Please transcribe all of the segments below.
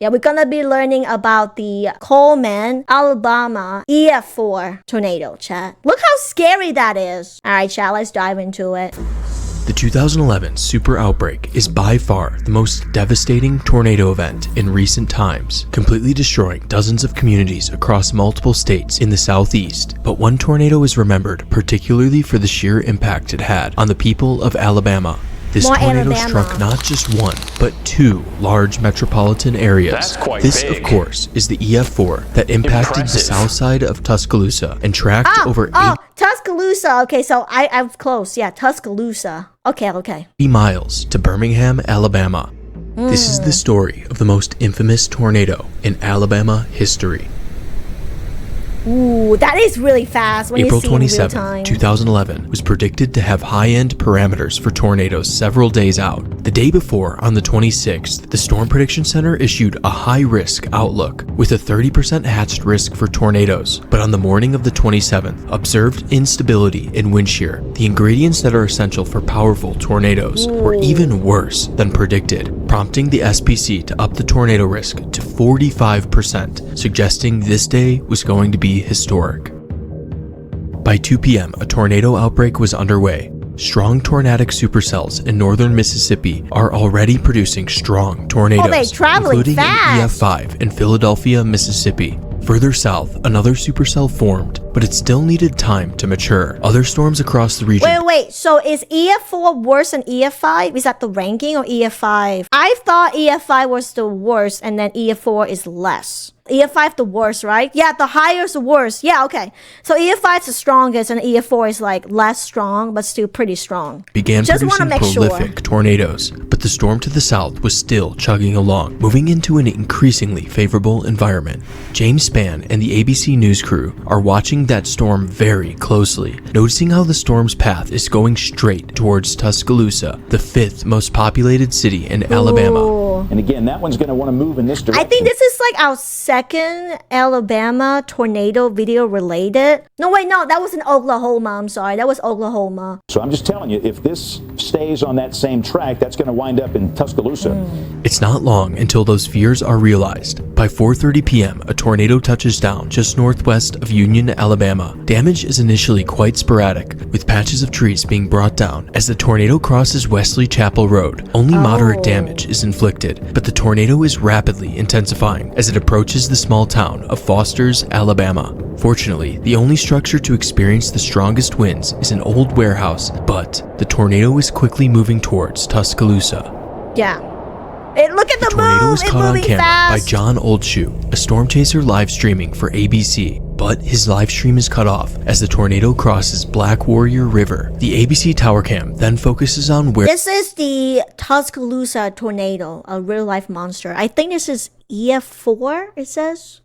Yeah, we're gonna be learning about the Coleman, Alabama EF4 tornado, chat. Look how scary that is. All right, chat, let's dive into it. The 2011 Super Outbreak is by far the most devastating tornado event in recent times, completely destroying dozens of communities across multiple states in the southeast. But one tornado is remembered particularly for the sheer impact it had on the people of Alabama. This tornado struck not just one, but two large metropolitan areas. That's quite this, big. of course, is the EF4 that impacted the south side of Tuscaloosa and tracked over Tuscaloosa. Okay, so I was close. Yeah, Tuscaloosa. Okay. 80 miles to Birmingham, Alabama. This is the story of the most infamous tornado in Alabama history. Ooh, that is really fast when April you see it in real 27, time. 2011 was predicted to have high-end parameters for tornadoes several days out. The day before, on the 26th, the Storm Prediction Center issued a high-risk outlook with a 30% hatched risk for tornadoes. But on the morning of the 27th, observed instability in wind shear, the ingredients that are essential for powerful tornadoes, were even worse than predicted, prompting the SPC to up the tornado risk to 45%, suggesting this day was going to be historic. By 2 p.m., a tornado outbreak was underway. Strong tornadic supercells in northern Mississippi are already producing strong tornadoes, including an EF5 in Philadelphia, Mississippi. Further south, another supercell formed, but it still needed time to mature. Other storms across the region... Wait, so is EF4 worse than EF5? Is that the ranking or EF5? I thought EF5 was the worst and then EF4 is less. EF5 the worst, right? Yeah, the higher is the worst. Yeah, okay. So EF5 is the strongest and EF4 is like less strong, but still pretty strong. Began producing prolific tornadoes, but the storm to the south was still chugging along, moving into an increasingly favorable environment. James Spann and the ABC News crew are watching that storm very closely, noticing how the storm's path is going straight towards Tuscaloosa, the 5th most populated city in Alabama. And again, that one's going to want to move in this direction. I think this is like our second Alabama tornado video related. No, that was in Oklahoma. I'm sorry, that was Oklahoma. So I'm just telling you, if this stays on that same track, that's going to wind up in Tuscaloosa. It's not long until those fears are realized. By 4:30 p.m., a tornado touches down just northwest of Union, Alabama. Damage is initially quite sporadic, with patches of trees being brought down. As the tornado crosses Wesley Chapel Road, only moderate damage is inflicted, but the tornado is rapidly intensifying as it approaches the small town of Foster's, Alabama. Fortunately, the only structure to experience the strongest winds is an old warehouse, but the tornado is quickly moving towards Tuscaloosa. Yeah. Look at the tornado was caught on camera fast. by John Oldshoe, a storm chaser live streaming for ABC. But his live stream is cut off as the tornado crosses Black Warrior River. The ABC tower cam then focuses on where... This is the Tuscaloosa tornado, a real-life monster. I think this is EF4, it says.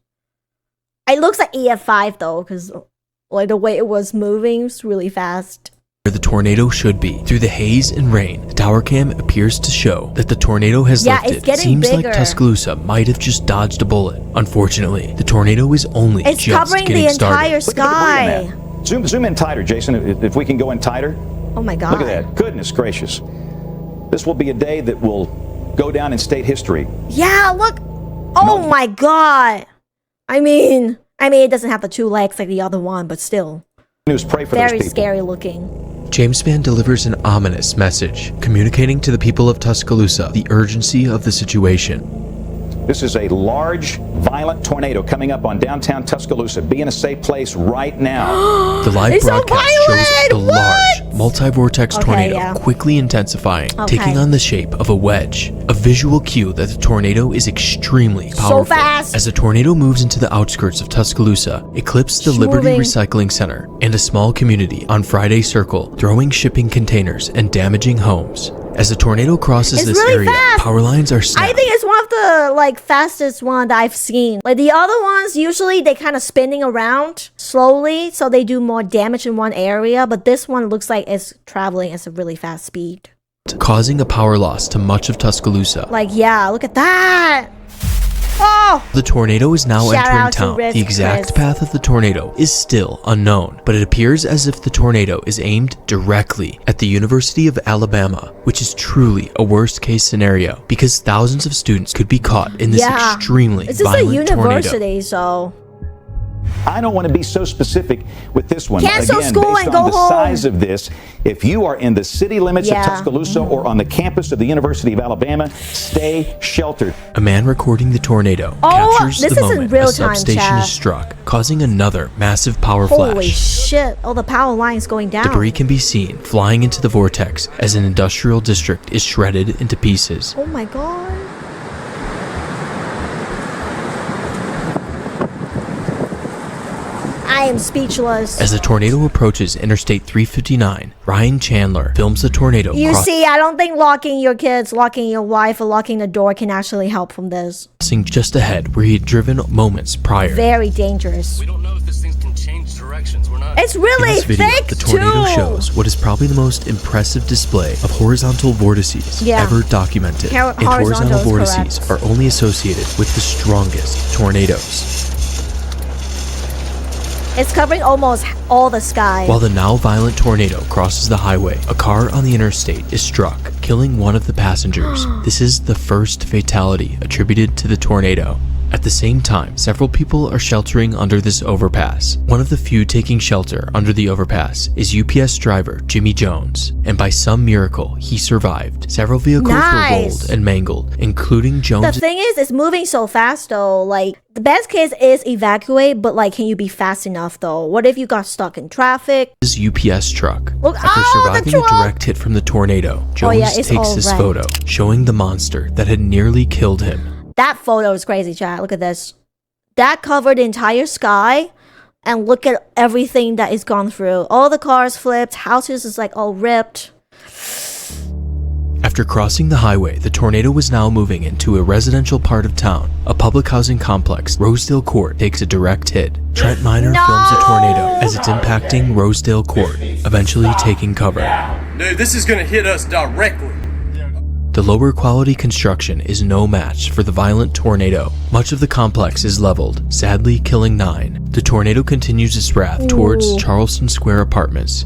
It looks like EF5 though, because like the way it was moving was really fast. Where the tornado should be. Through the haze and rain, the tower cam appears to show that the tornado has lifted. It's getting Seems bigger. like Tuscaloosa might have just dodged a bullet. Unfortunately, the tornado is only just covering getting the entire started. sky. Zoom in tighter, Jason, if we can go in tighter. Oh my God. Look at that. Goodness gracious. This will be a day that will go down in state history. Yeah, look. Oh my God. I mean, it doesn't have the two legs like the other one, but still. Pray for those very people. scary looking. James Spann delivers an ominous message, communicating to the people of Tuscaloosa the urgency of the situation. This is a large, violent tornado coming up on downtown Tuscaloosa. Be in a safe place right now. The live broadcast shows the large, multi-vortex tornado yeah. quickly intensifying, taking on the shape of a wedge. A visual cue that the tornado is extremely powerful. So fast! As the tornado moves into the outskirts of Tuscaloosa, it clips the Liberty Recycling Center and a small community on Friday Circle, throwing shipping containers and damaging homes. As the tornado crosses this really area, fast. power lines are snapped. I think it's one of the fastest one that I've seen. Like the other ones, usually they kind of spinning around slowly, so they do more damage in one area. But this one looks like it's traveling at a really fast speed, causing a power loss to much of Tuscaloosa. Like, yeah, look at that. Oh! Oh! The tornado is now Shout entering out to town. Riz The exact Chris. path of the tornado is still unknown, but it appears as if the tornado is aimed directly at the University of Alabama, which is truly a worst-case scenario because thousands of students could be caught in this extremely It's just a violent tornado. university, so... I don't want to be so specific with this one. Cancel Again, school based and on go the home. size of this, if you are in the city limits of Tuscaloosa or on the campus of the University of Alabama, stay sheltered. A man recording the tornado Oh, captures this the is in moment real a time, substation chat. is struck, causing another massive power Holy flash. shit. Oh, the power line's going down. Debris can be seen flying into the vortex as an industrial district is shredded into pieces. Oh my god. I am speechless. As the tornado approaches Interstate 359, Ryan Chandler films the tornado You see, I don't think locking your kids, locking your wife, or locking the door can actually help from this. crossing just ahead where he had driven moments prior. Very dangerous. We don't know if this thing can change directions. We're not. It's In really this video, thick the tornado too. shows what is probably the most impressive display of horizontal vortices Yeah. ever documented. And Horizontal horizontal is vortices correct. are only associated with the strongest tornadoes. It's covering almost all the sky. While the now violent tornado crosses the highway, a car on the interstate is struck, killing one of the passengers. This is the first fatality attributed to the tornado. At the same time, several people are sheltering under this overpass. One of the few taking shelter under the overpass is UPS driver Jimmy Jones, and by some miracle, he survived. Several vehicles were Nice. rolled and mangled, including the Jones' thing is, it's moving so fast though. Like, the best case is evacuate, but like, can you be fast enough though? What if you got stuck in traffic? UPS truck. Look, After oh, the surviving a truck! direct hit from the tornado, Jones yeah, it's takes all this red. photo, showing the monster that had nearly killed him. That photo is crazy, chat. Look at this. That covered the entire sky, and look at everything that it's gone through. All the cars flipped, houses is like all ripped. After crossing the highway, the tornado was now moving into a residential part of town. A public housing complex, Rosedale Court, takes a direct hit. Trent Miner films a tornado as it's impacting Rosedale Court, eventually taking cover. Dude, this is gonna hit us directly. The lower quality construction is no match for the violent tornado. Much of the complex is leveled, sadly killing 9. The tornado continues its wrath towards Charleston Square Apartments.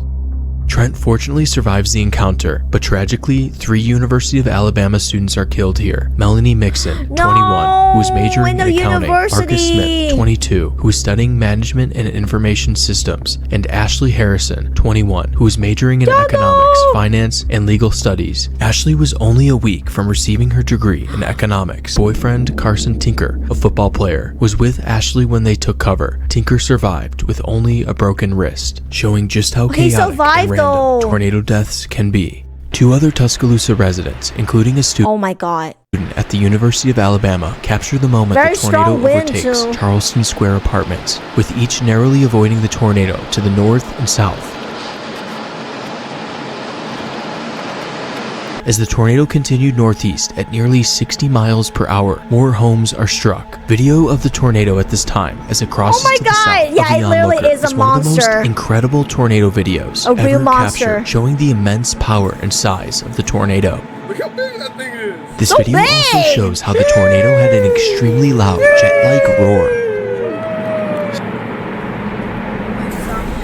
Trent fortunately survives the encounter, but tragically, 3 University of Alabama students are killed here. Melanie Mixon, 21, who is majoring in in the accounting, Marcus university. Smith, 22, who is studying management and information systems, and Ashley Harrison, 21, who is majoring in economics, finance, and legal studies. Ashley was only a week from receiving her degree in economics. Boyfriend Carson Tinker, a football player, was with Ashley when they took cover. Tinker survived with only a broken wrist, showing just how He chaotic survived, and random though. tornado deaths can be. 2 other Tuscaloosa residents, including a student Oh my god. at the University of Alabama, captured the moment Very the tornado strong wind, overtakes too. Charleston Square Apartments, with each narrowly avoiding the tornado to the north and south. As the tornado continued northeast at nearly 60 miles per hour, more homes are struck. Video of the tornado at this time as it crosses Oh my to the God! south Yeah, of the it literally onlooker is a one of the monster. most incredible tornado videos A real ever monster. captured, showing the immense power and size of the tornado. Look how big that thing is. This So video also big! shows how the tornado had an extremely loud jet-like roar.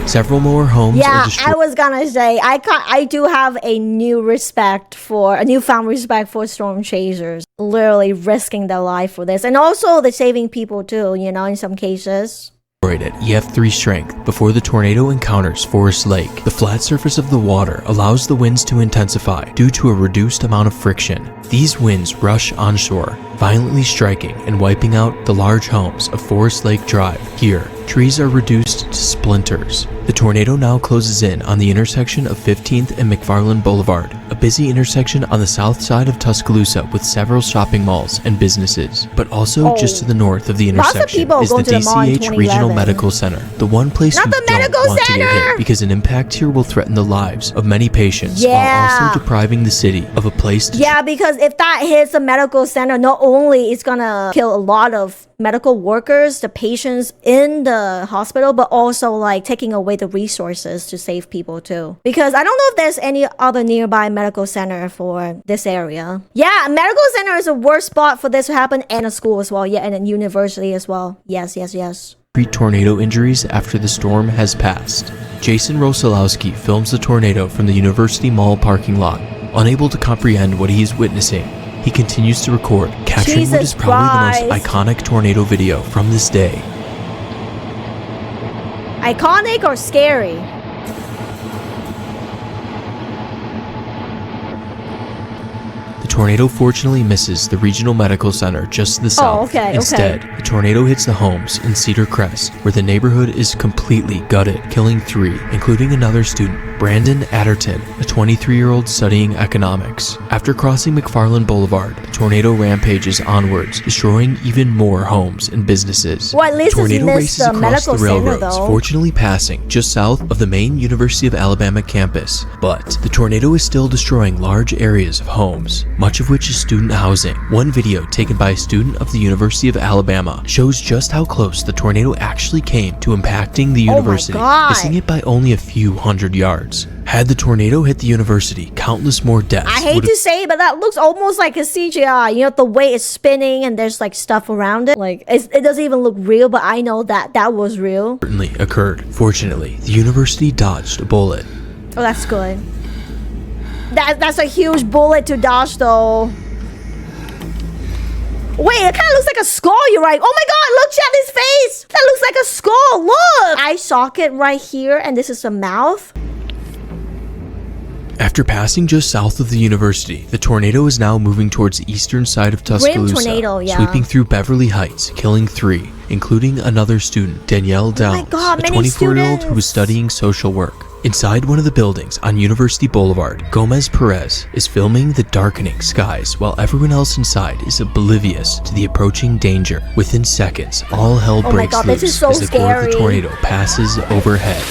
Several more homes are Yeah, destroyed. I was gonna say I do have a newfound respect for storm chasers, literally risking their life for this, and also the saving people too. You know, in some cases. At EF4 strength before the tornado encounters Forest Lake. The flat surface of the water allows the winds to intensify due to a reduced amount of friction. These winds rush onshore, violently striking and wiping out the large homes of Forest Lake Drive. Here, trees are reduced to splinters. The tornado now closes in on the intersection of 15th and McFarland Boulevard, a busy intersection on the south side of Tuscaloosa with several shopping malls and businesses. But also just to the north of the Lots of intersection people is go the to the mall in DCH Regional 2011. Medical Center, the one place Not you the don't medical want to get center! hit because an impact here will threaten the lives of many patients Yeah. while also depriving the city of a place to Yeah, because if that hits a medical center, not only it's gonna kill a lot of medical workers, the patients in the hospital, but also like taking away the resources to save people too. Because I don't know if there's any other nearby medical center for this area. Yeah, a medical center is a worst spot for this to happen, and a school as well. Yeah, and a university as well. Yes. Treat tornado injuries after the storm has passed. Jason Rosolowski films the tornado from the University Mall parking lot. Unable to comprehend what he is witnessing, he continues to record, capturing what is probably the most iconic tornado video from this day. Iconic or scary? The tornado fortunately misses the regional medical center just to the south. Instead, the tornado hits the homes in Cedar Crest, where the neighborhood is completely gutted, killing 3, including another student, Brandon Adderton, a 23-year-old studying economics. After crossing McFarland Boulevard, the tornado rampages onwards, destroying even more homes and businesses. Well, at least the tornado races the across medical the railroads, center, though. fortunately passing just south of the main University of Alabama campus. But the tornado is still destroying large areas of homes, much of which is student housing. One video taken by a student of the University of Alabama shows just how close the tornado actually came to impacting the university, missing it by only a few hundred yards. Had the tornado hit the university, countless more deaths. I hate to say it, but that looks almost like a CGI. You know, the way it's spinning and there's like stuff around it. Like, it doesn't even look real, but I know that was real. Certainly occurred. Fortunately, the university dodged a bullet. Oh, that's good. That's a huge bullet to dodge, though. Wait, it kind of looks like a skull, you're right. Oh my god, look at his face! That looks like a skull, look! Eye socket right here, and this is the mouth. After passing just south of the university, the tornado is now moving towards the eastern side of Tuscaloosa, tornado, yeah. sweeping through Beverly Heights, killing 3, including another student, Danielle Downs, God, a 24-year-old who was studying social work. Inside one of the buildings on University Boulevard, Gomez Perez is filming the darkening skies while everyone else inside is oblivious to the approaching danger. Within seconds, all hell breaks loose as the core of the tornado passes overhead.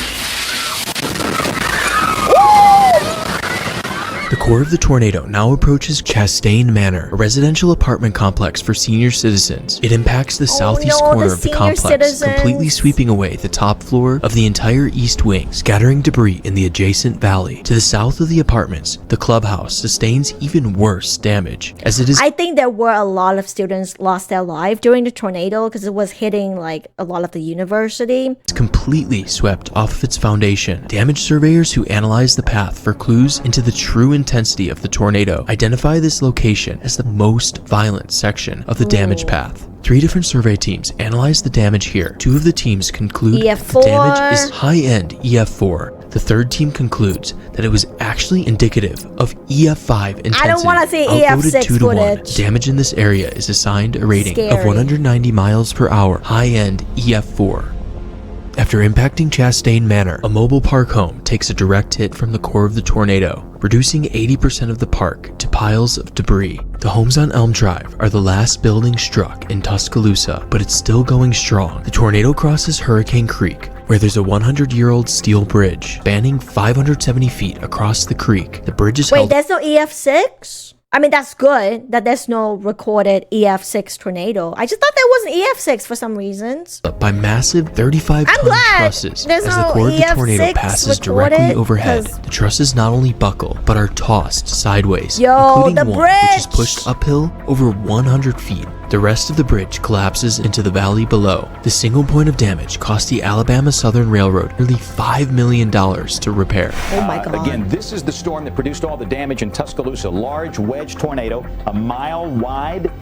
The core of the tornado now approaches Chastain Manor, a residential apartment complex for senior citizens. It impacts the southeast corner of the complex, completely sweeping away the top floor of the entire east wing, scattering debris in the adjacent valley. To the south of the apartments, the clubhouse sustains even worse damage, as it is— I think there were a lot of students lost their life during the tornado because it was hitting like a lot of the university. It's completely swept off of its foundation. Damage surveyors who analyze the path for clues into the true intensity of the tornado identify this location as the most violent section of the damage path. 3 different survey teams analyze the damage here. 2 of the teams conclude EF4. the damage is high-end EF4. The 3rd team concludes that it was actually indicative of EF5 intensity. I don't want to say Outvoted EF6 2-to-1. footage. Damage in this area is assigned a rating of Scary. 190 miles per hour, high-end EF4. After impacting Chastain Manor, a mobile park home takes a direct hit from the core of the tornado, reducing 80% of the park to piles of debris. The homes on Elm Drive are the last building struck in Tuscaloosa, but it's still going strong. The tornado crosses Hurricane Creek, where there's a 100-year-old steel bridge spanning 570 feet across the creek. The bridge is held— Wait, there's no EF6? I mean, that's good that there's no recorded EF6 tornado. I just thought there was an EF6 for some reasons. by massive 35-ton trusses as the core of the tornado passes directly overhead. The trusses not only buckle, but are tossed sideways, including one which is pushed uphill over 100 feet. The rest of the bridge collapses into the valley below. The single point of damage cost the Alabama Southern Railroad nearly $5 million to repair. Oh my God. Again, this is the storm that produced all the damage in Tuscaloosa. Large wedge tornado, a mile wide.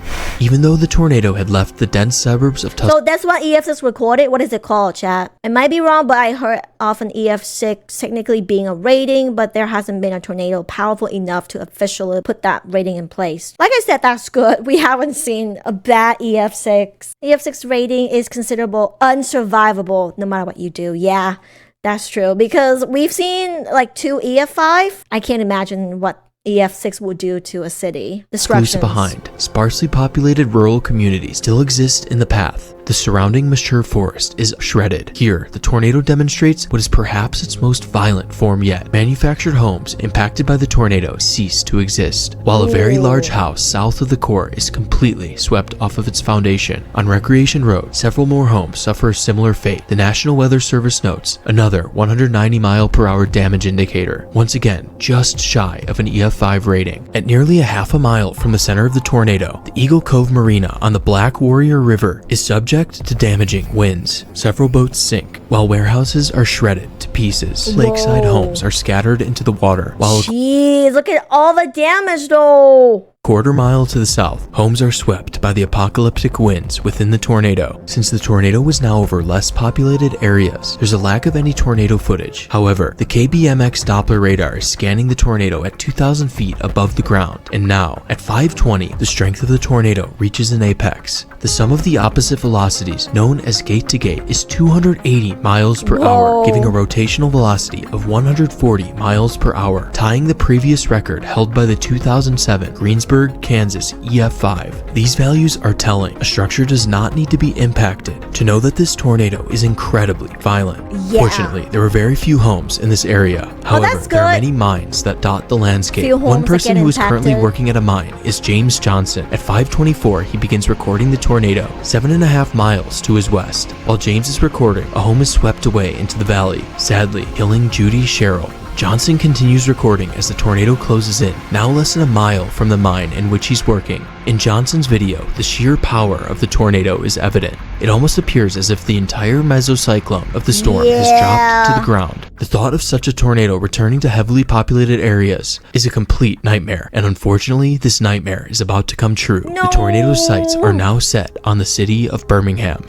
Even though the tornado had left the dense suburbs of Tuscaloosa— So that's what EF6 recorded? What is it called, chat? I might be wrong, but I heard of an EF6 technically being a rating, but there hasn't been a tornado powerful enough to officially put that rating in place. Like I said, that's good. We haven't seen a bad EF6. EF6 rating is considerable unsurvivable no matter what you do. Yeah, that's true. Because we've seen like 2 EF5. I can't imagine what EF6 will do to a city. Tuscaloosa behind, sparsely populated rural communities still exist in the path. The the surrounding mature forest is shredded. Here, the tornado demonstrates what is perhaps its most violent form yet. Manufactured homes impacted by the tornado cease to exist, while a very large house south of the core is completely swept off of its foundation. On Recreation Road, several more homes suffer a similar fate. The National Weather Service notes another 190-mile-per-hour damage indicator, once again just shy of an EF5 rating. At nearly a half a mile from the center of the tornado, the Eagle Cove Marina on the Black Warrior River is subject to damaging winds. Several boats sink, while warehouses are shredded to pieces. Lakeside homes are scattered into the water, while Jeez, look at all the damage though. quarter-mile to the south, homes are swept by the apocalyptic winds within the tornado. Since the tornado was now over less populated areas, there's a lack of any tornado footage. However, the KBMX Doppler radar is scanning the tornado at 2,000 feet above the ground, and now, at 520, the strength of the tornado reaches an apex. The sum of the opposite velocities, known as gate-to-gate, is 280 miles per hour, giving a rotational velocity of 140 miles per hour, tying the previous record held by the 2007 Greensburg, Kansas EF5. These values are telling. A structure does not need to be impacted to know that this tornado is incredibly violent. Yeah. Fortunately, there were very few homes in this area. However, that's there are good. many mines that dot the landscape. Few homes One that person get who is currently impacted. working at a mine is James Johnson. At 5:24, he begins recording the tornado 7.5 miles to his west. While James is recording, a home is swept away into the valley, sadly killing Judy Sherrill. Johnson continues recording as the tornado closes in, now less than a mile from the mine in which he's working. In Johnson's video, the sheer power of the tornado is evident. It almost appears as if the entire mesocyclone of the storm has dropped to the ground. The thought of such a tornado returning to heavily populated areas is a complete nightmare, and unfortunately, this nightmare is about to come true. No. The tornado's sights are now set on the city of Birmingham.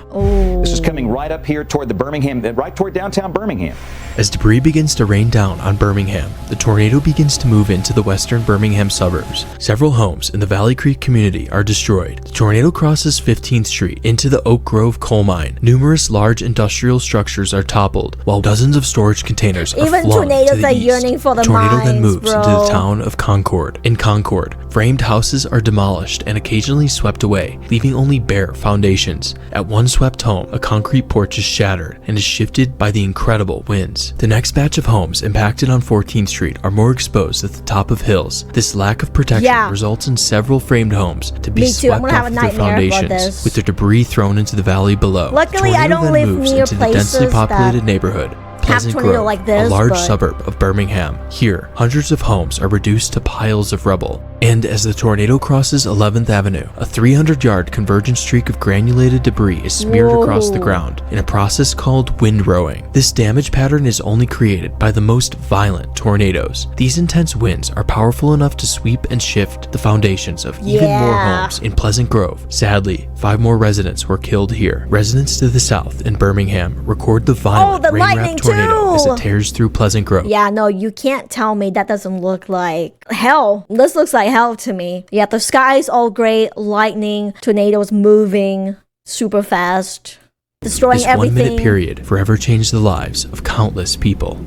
This is coming right up here toward the Birmingham, right toward downtown Birmingham. As debris begins to rain down on Birmingham, the tornado begins to move into the western Birmingham suburbs. Several homes in the Valley Creek community are destroyed. The tornado crosses 15th Street into the Oak Grove coal mine. Numerous large industrial structures are toppled, while dozens of storage containers are Even flung to tornadoes the are east. yearning for the tornado then mines, moves into bro. the town of Concord. In Concord, framed houses are demolished and occasionally swept away, leaving only bare foundations. At one swept home, a concrete porch is shattered and is shifted by the incredible winds. The next batch of homes impacted on 14th Street are more exposed at the top of hills. This lack of protection results in several framed homes to be Me too. I'm swept gonna have off a their nightmare about foundations, this. with their debris thrown into the valley below. Luckily, The I tornado don't then live moves near into the densely places populated that neighborhood, Pleasant tornado Grove, like this, a large but- suburb of Birmingham. Here, hundreds of homes are reduced to piles of rubble. And as the tornado crosses 11th Avenue, a 300-yard convergent streak of granulated debris is smeared across the ground in a process called windrowing. This damage pattern is only created by the most violent tornadoes. These intense winds are powerful enough to sweep and shift the foundations of even more homes in Pleasant Grove. Sadly, 5 more residents were killed here. Residents to the south in Birmingham record the violent the lightning rain-wrapped tornado as too. it tears through Pleasant Grove. Yeah, no, you can't tell me that doesn't look like hell. This looks like hell to me. Yeah, the sky's all gray, lightning, tornadoes moving super fast, destroying This everything. 1-minute period forever changed the lives of countless people.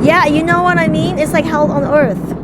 Yeah, you know what I mean? It's like hell on earth.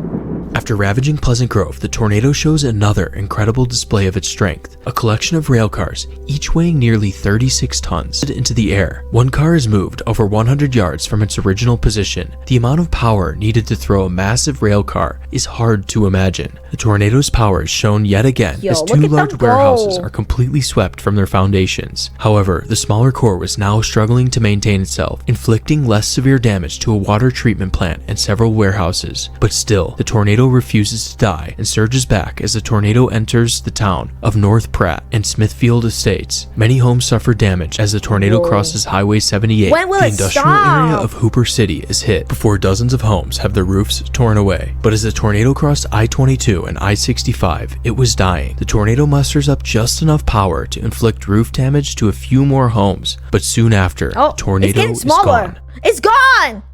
After ravaging Pleasant Grove, the tornado shows another incredible display of its strength. A collection of rail cars, each weighing nearly 36 tons, into the air. One car is moved over 100 yards from its original position. The amount of power needed to throw a massive rail car is hard to imagine. The tornado's power is shown yet again Yo, as look 2 at them large go. warehouses are completely swept from their foundations. However, the smaller core was now struggling to maintain itself, inflicting less severe damage to a water treatment plant and several warehouses. But still, the tornado refuses to die and surges back as the tornado enters the town of North Pratt and Smithfield Estates. Many homes suffer damage as the tornado crosses Highway 78. When will the it industrial stop? area of Hooper City is hit before dozens of homes have their roofs torn away. But as the tornado crossed I-22 and I-65, it was dying. The tornado musters up just enough power to inflict roof damage to a few more homes, but soon after, the tornado it's getting is smaller. gone. It's gone.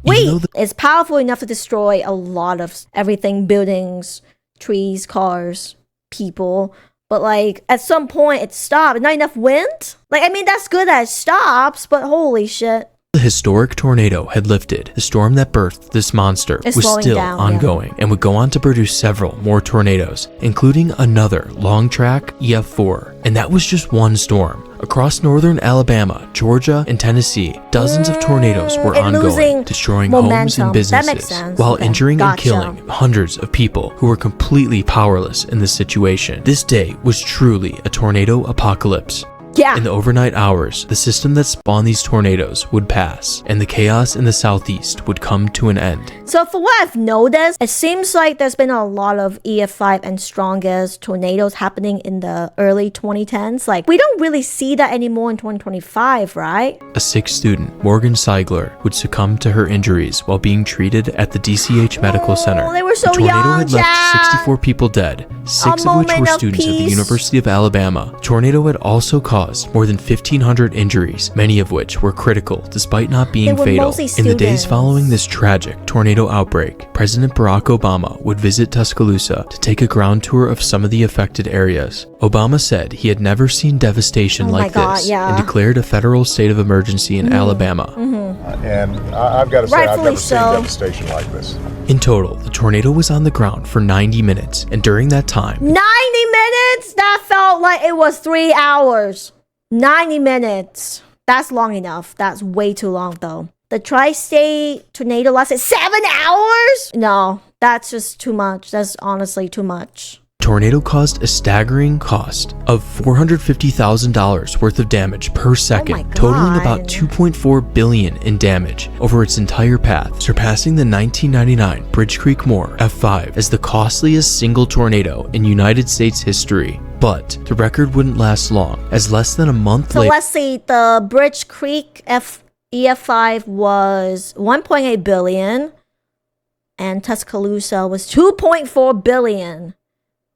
Wait, though the- it's powerful enough to destroy a lot of everything, buildings, trees, cars, people. But like at some point it stopped. Not enough wind? Like I mean that's good that it stops, but holy shit. The historic tornado had lifted. The storm that birthed this monster It's was slowing still down, ongoing and would go on to produce several more tornadoes, including another long track EF4. And that was just one storm. Across northern Alabama, Georgia, and Tennessee, dozens of tornadoes were and losing ongoing, destroying homes momentum. and That makes businesses, sense. while Okay. injuring and Gotcha. killing hundreds of people who were completely powerless in this situation. This day was truly a tornado apocalypse. Yeah. In the overnight hours, the system that spawned these tornadoes would pass, and the chaos in the southeast would come to an end. So for what I've noticed, it seems like there's been a lot of EF5 and strongest tornadoes happening in the early 2010s. Like, we don't really see that anymore in 2025, right? A sick student, Morgan Seigler, would succumb to her injuries while being treated at the DCH Medical Center. They were so the tornado young, had left Jack. 64 people dead, 6 of which moment were of students at the peace. University of Alabama. The tornado had also caused more than 1,500 injuries, many of which were critical despite not being They were fatal. mostly In the days students. following this tragic tornado outbreak, President Barack Obama would visit Tuscaloosa to take a ground tour of some of the affected areas. Obama said he had never seen devastation Oh my like God, this yeah. and declared a federal state of emergency in Alabama. And I've got to say, I've Rightfully never seen so. devastation like this. In total, the tornado was on the ground for 90 minutes, and during that time, 90 minutes? That felt like it was 3 hours. 90 minutes. That's long enough. That's way too long, though. The tri-state tornado lasted 7 hours? No, that's just too much. That's honestly too much. tornado caused a staggering cost of $450,000 worth of damage per second, totaling about God. $2.4 billion in damage over its entire path, surpassing the 1999 Bridge Creek Moore F5 as the costliest single tornado in United States history. But the record wouldn't last long, as less than a month So later, let's see, the Bridge Creek EF5 was 1.8 billion and Tuscaloosa was 2.4 billion.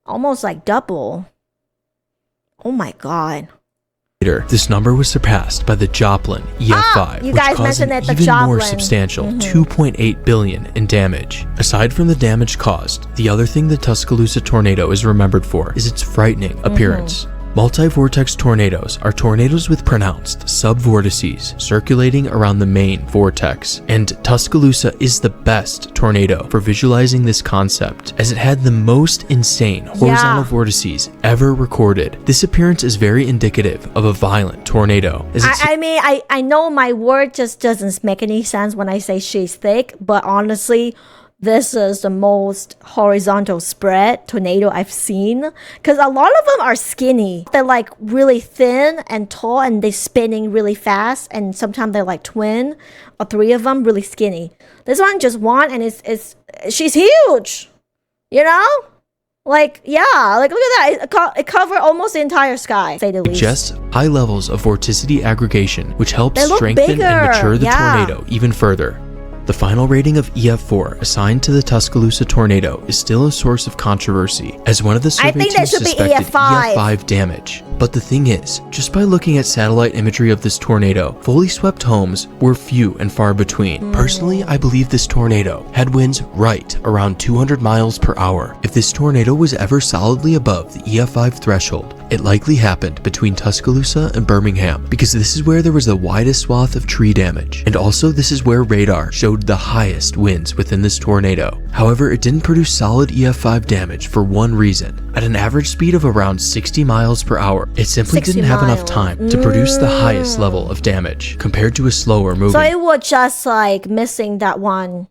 Almost like double. Oh my God. this number was surpassed by the Joplin EF5, you which guys caused an mentioned it, the even more Joplin. substantial $2.8 billion in damage. Aside from the damage caused, the other thing the Tuscaloosa tornado is remembered for is its frightening appearance. Multi-vortex tornadoes are tornadoes with pronounced subvortices circulating around the main vortex, and Tuscaloosa is the best tornado for visualizing this concept, as it had the most insane horizontal vortices ever recorded. This appearance is very indicative of a violent tornado, as it's I know my word just doesn't make any sense when I say she's thick, but honestly, this is the most horizontal spread tornado I've seen, because a lot of them are skinny. They're like really thin and tall, and they're spinning really fast, and sometimes they're like twin or three of them really skinny. This one just one, and she's huge, you know? Like, yeah, like look at that. It covered almost the entire sky, to say the least. just high levels of vorticity aggregation, which helps They look strengthen bigger, and mature the yeah. tornado even further. The final rating of EF4 assigned to the Tuscaloosa tornado is still a source of controversy, as one of the survey think that teams should be suspected EF5. EF5 damage. But the thing is, just by looking at satellite imagery of this tornado, fully swept homes were few and far between. Personally, I believe this tornado had winds right around 200 miles per hour. If this tornado was ever solidly above the EF5 threshold, it likely happened between Tuscaloosa and Birmingham, because this is where there was the widest swath of tree damage, and also this is where radar showed the highest winds within this tornado. However, it didn't produce solid EF5 damage for one reason. At an average speed of around 60 miles per hour, it simply 60 didn't have enough miles. time to produce the highest level of damage compared to a slower moving. So it was just like missing that one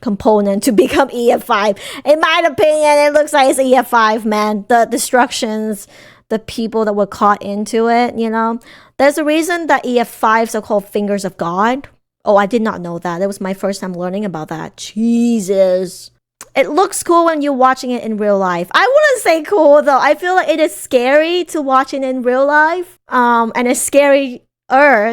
component to become EF5. In my opinion, it looks like it's EF5, man. The destructions, the people that were caught into it, you know. There's a reason that EF5s are called fingers of God. Oh, I did not know that. That was my first time learning about that. Jesus. It looks cool when you're watching it in real life. I wouldn't say cool though. I feel like it is scary to watch it in real life. And it's scarier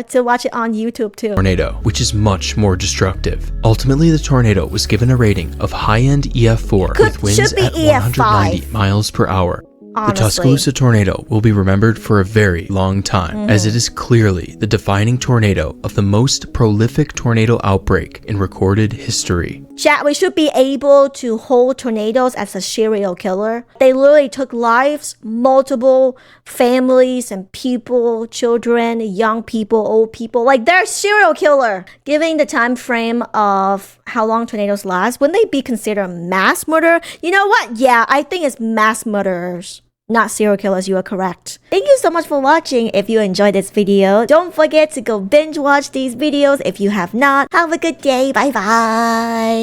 to watch it on YouTube too. Tornado, which is much more destructive. Ultimately, the tornado was given a rating of high-end EF4 with winds should be at EF5. 190 miles per hour. The Honestly. Tuscaloosa tornado will be remembered for a very long time, as it is clearly the defining tornado of the most prolific tornado outbreak in recorded history. Chat, we should be able to hold tornadoes as a serial killer. They literally took lives, multiple families and people, children, young people, old people. Like, they're a serial killer. Given the time frame of how long tornadoes last, wouldn't they be considered mass murder? You know what? Yeah, I think it's mass murderers, not serial killers. You are correct. Thank you so much for watching. If you enjoyed this video, don't forget to go binge watch these videos if you have not. Have a good day. Bye bye.